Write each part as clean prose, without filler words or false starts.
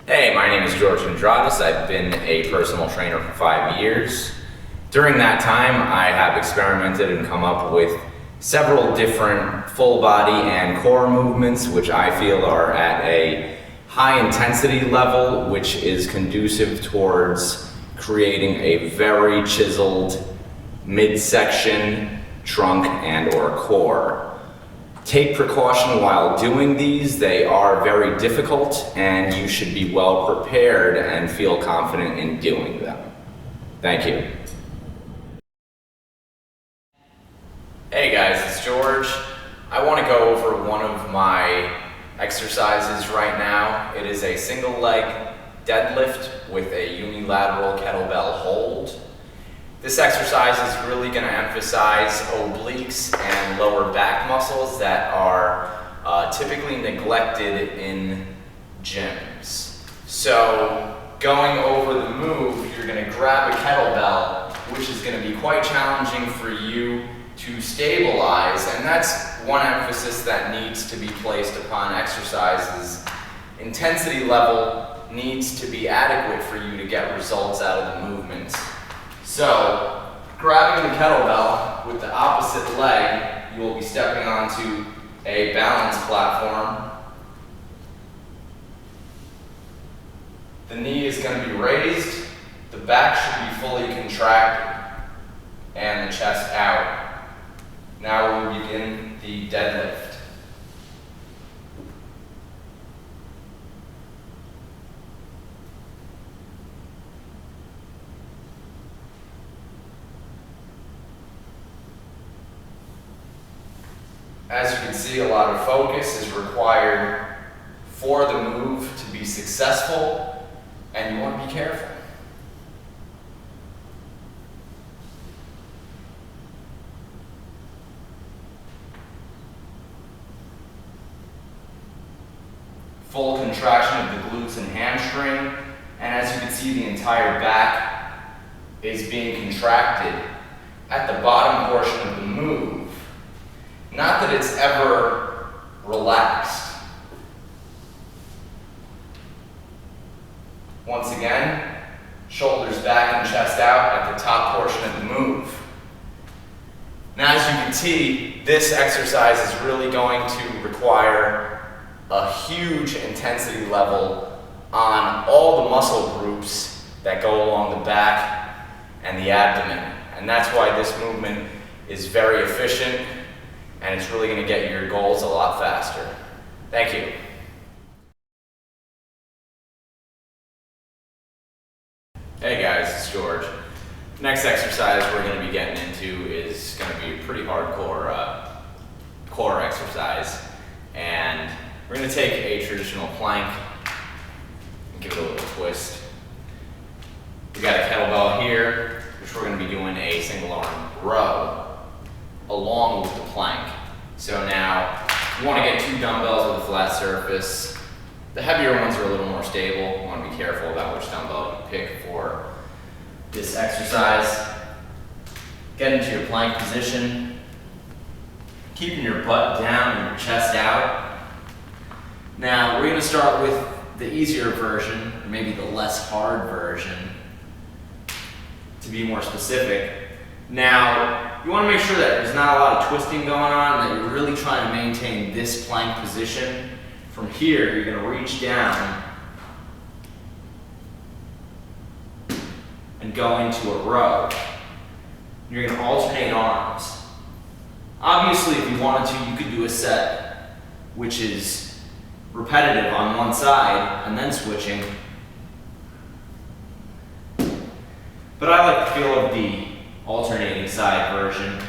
Hey, my name is George Andradas. I've been a personal trainer for 5 years. During that time, I have experimented and come up with several different full body and core movements, which I feel are at a high intensity level, which is conducive towards creating a very chiseled midsection, trunk, and or core. Take precaution while doing these. They are very difficult and you should be well prepared and feel confident in doing them. Thank you. Hey guys, it's George. I want to go over one of my exercises right now. It is a single leg deadlift with a unilateral kettlebell hold. This exercise is really going to emphasize obliques and lower back muscles that are typically neglected in gyms. So going over the move, you're going to grab a kettlebell, which is going to be quite challenging for you to stabilize, and that's one emphasis that needs to be placed upon exercises. Intensity level needs to be adequate for you to get results out of the movement. So, grabbing the kettlebell with the opposite leg, you will be stepping onto a balance platform. The knee is going to be raised, the back should be fully contracted, and the chest out. Now we begin the deadlift. As you can see, a lot of focus is required for the move to be successful, and you want to be careful. Full contraction of the glutes and hamstring, and as you can see, the entire back is being contracted at the bottom portion of the move. Not that it's ever relaxed. Once again, shoulders back and chest out at the top portion of the move. Now, as you can see, this exercise is really going to require a huge intensity level on all the muscle groups that go along the back and the abdomen. And that's why this movement is very efficient, and it's really going to get your goals a lot faster. Thank you. Hey guys, it's George. Next exercise we're going to be getting into is going to be a pretty hardcore core exercise. And we're going to take a traditional plank and give it a little twist. We got a kettlebell here, which we're going to be doing a single arm row along with the plank. So now you want to get 2 dumbbells with a flat surface. The heavier ones are a little more stable. You want to be careful about which dumbbell you pick for this exercise. Get into your plank position, keeping your butt down and your chest out. Now we're going to start with the easier version, or maybe the less hard version, to be more specific. Now, you want to make sure that there's not a lot of twisting going on, and that you're really trying to maintain this plank position. From here, you're going to reach down and go into a row. You're going to alternate arms. Obviously, if you wanted to, you could do a set which is repetitive on one side and then switching. But I like the feel of the alternating side version.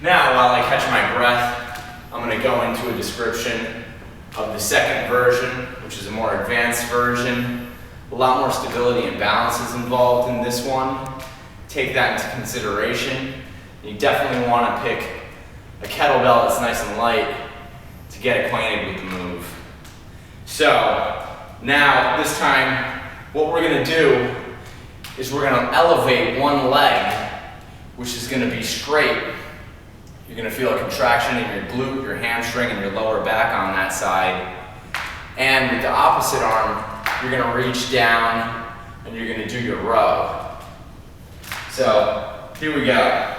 Now, while I catch my breath, I'm going to go into a description of the second version, which is a more advanced version. A lot more stability and balance is involved in this one. Take that into consideration. You definitely want to pick a kettlebell that's nice and light to get acquainted with the move. So, now, this time, what we're going to do is we're going to elevate one leg, which is going to be straight. You're gonna feel a contraction in your glute, your hamstring, and your lower back on that side. And with the opposite arm, you're gonna reach down and you're gonna do your row. So here we go.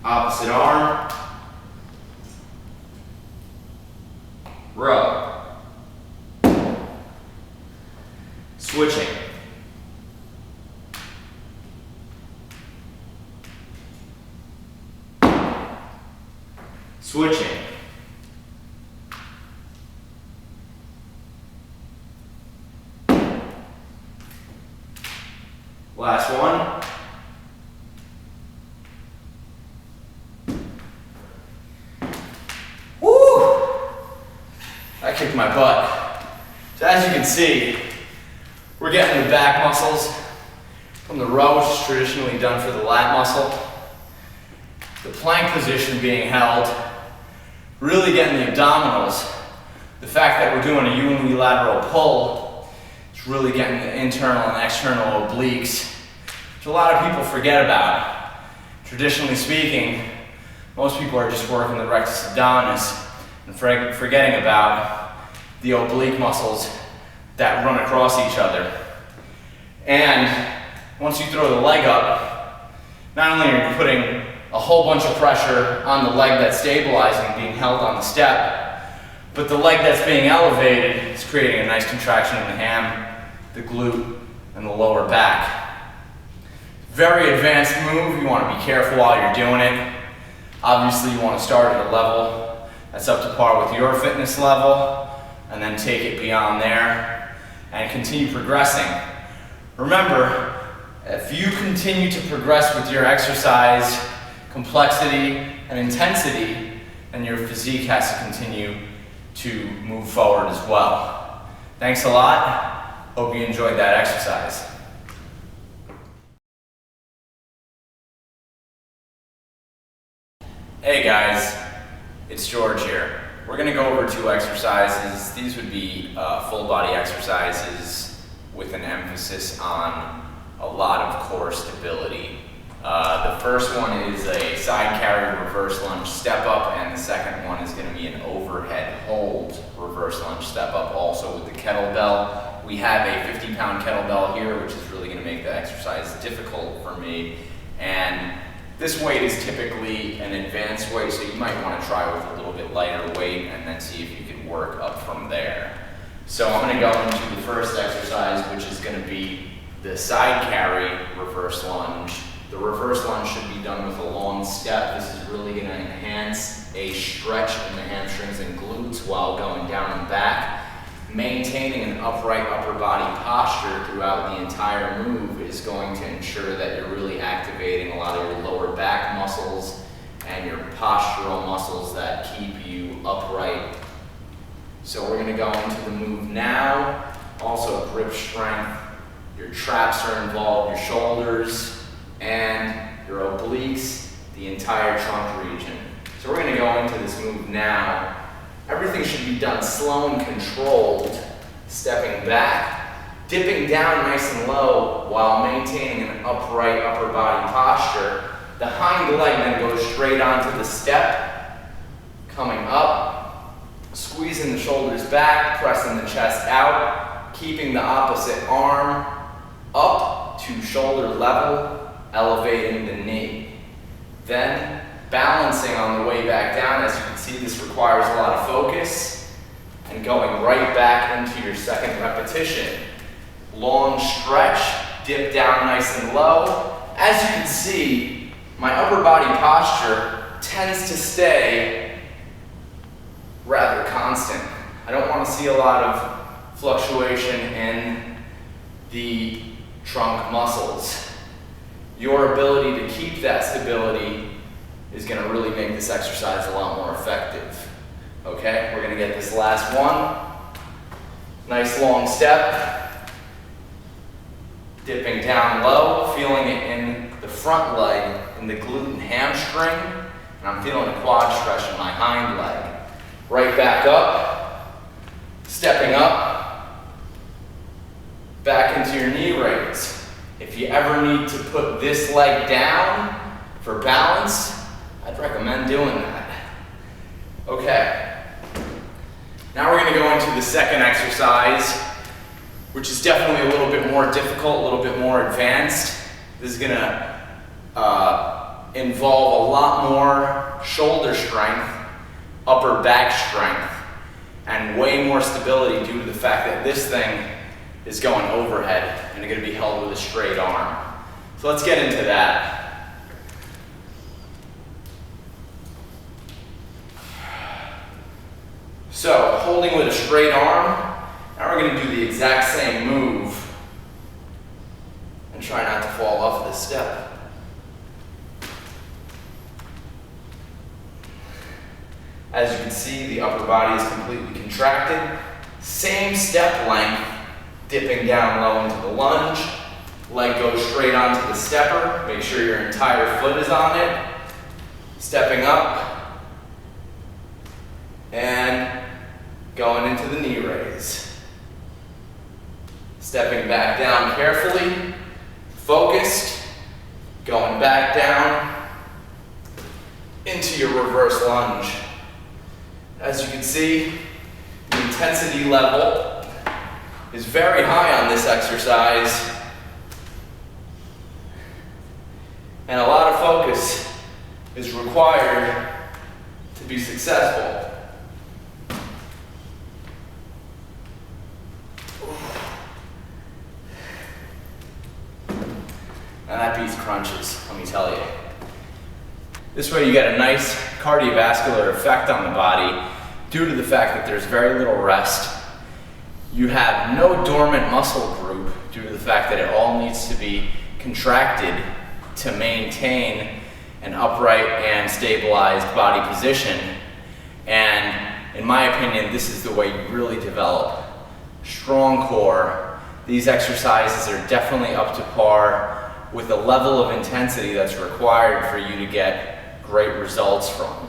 Opposite arm, row. Switching. Switching. Last one. Woo! That kicked my butt. So as you can see, we're getting the back muscles from the row, which is traditionally done for the lat muscle. The plank position being held, really getting the abdominals. The fact that we're doing a unilateral pull is really getting the internal and external obliques, which a lot of people forget about. Traditionally speaking, most people are just working the rectus abdominis and forgetting about the oblique muscles that run across each other. And once you throw the leg up, not only are you putting a whole bunch of pressure on the leg that's stabilizing, being held on the step, but the leg that's being elevated is creating a nice contraction in the ham, the glute, and the lower back. Very advanced move. You want to be careful while you're doing it. Obviously, you want to start at a level that's up to par with your fitness level, and then take it beyond there and continue progressing. Remember, if you continue to progress with your exercise complexity and intensity, then your physique has to continue to move forward as well. Thanks a lot. Hope you enjoyed that exercise. Hey guys, it's George here. We're gonna go over 2 exercises. These would be full body exercises with an emphasis on a lot of core stability. The first one is a side carry reverse lunge step up, and the second one is going to be an overhead hold reverse lunge step up, also with the kettlebell. We have a 50-pound kettlebell here, which is really going to make the exercise difficult for me. And this weight is typically an advanced weight, so you might want to try with a little bit lighter weight and then see if you can work up from there. So I'm going to go into the first exercise, which is going to be the side carry reverse lunge. The reverse lunge should be done with a long step. This is really going to enhance a stretch in the hamstrings and glutes while going down and back. Maintaining an upright upper body posture throughout the entire move is going to ensure that you're really activating a lot of your lower back muscles and your postural muscles that keep you upright. So we're going to go into the move now. Also grip strength. Your traps are involved, your shoulders, and your obliques, the entire trunk region. So we're going to go into this move now. Everything should be done slow and controlled, stepping back, dipping down nice and low while maintaining an upright upper body posture. The hind leg then goes straight onto the step, coming up, squeezing the shoulders back, pressing the chest out, keeping the opposite arm up to shoulder level, elevating the knee. Then balancing on the way back down. As you can see, this requires a lot of focus, and going right back into your second repetition. Long stretch, dip down nice and low. As you can see, my upper body posture tends to stay rather constant. I don't want to see a lot of fluctuation in the trunk muscles. Your ability to keep that stability is going to really make this exercise a lot more effective. Okay, we're going to get this last one. Nice long step. Dipping down low, feeling it in the front leg, in the glute and hamstring. And I'm feeling a quad stretch in my hind leg. Right back up. Stepping up. Back into your knee raise. If you ever need to put this leg down for balance, I'd recommend doing that. Okay. Now we're going to go into the second exercise, which is definitely a little bit more difficult, a little bit more advanced. This is going to involve a lot more shoulder strength, upper back strength, and way more stability due to the fact that this thing is going overhead and you're going to be held with a straight arm. So let's get into that. So, holding with a straight arm, now we're going to do the exact same move and try not to fall off of this step. As you can see, the upper body is completely contracted. Same step length, dipping down low into the lunge. Leg goes straight onto the stepper. Make sure your entire foot is on it. Stepping up and going into the knee raise. Stepping back down carefully, focused, going back down into your reverse lunge. As you can see, the intensity level is very high on this exercise, and a lot of focus is required to be successful. Now that beats crunches, let me tell you. This way you get a nice cardiovascular effect on the body due to the fact that there's very little rest. You have no dormant muscle group due to the fact that it all needs to be contracted to maintain an upright and stabilized body position. And in my opinion, this is the way you really develop strong core. These exercises are definitely up to par with the level of intensity that's required for you to get great results from.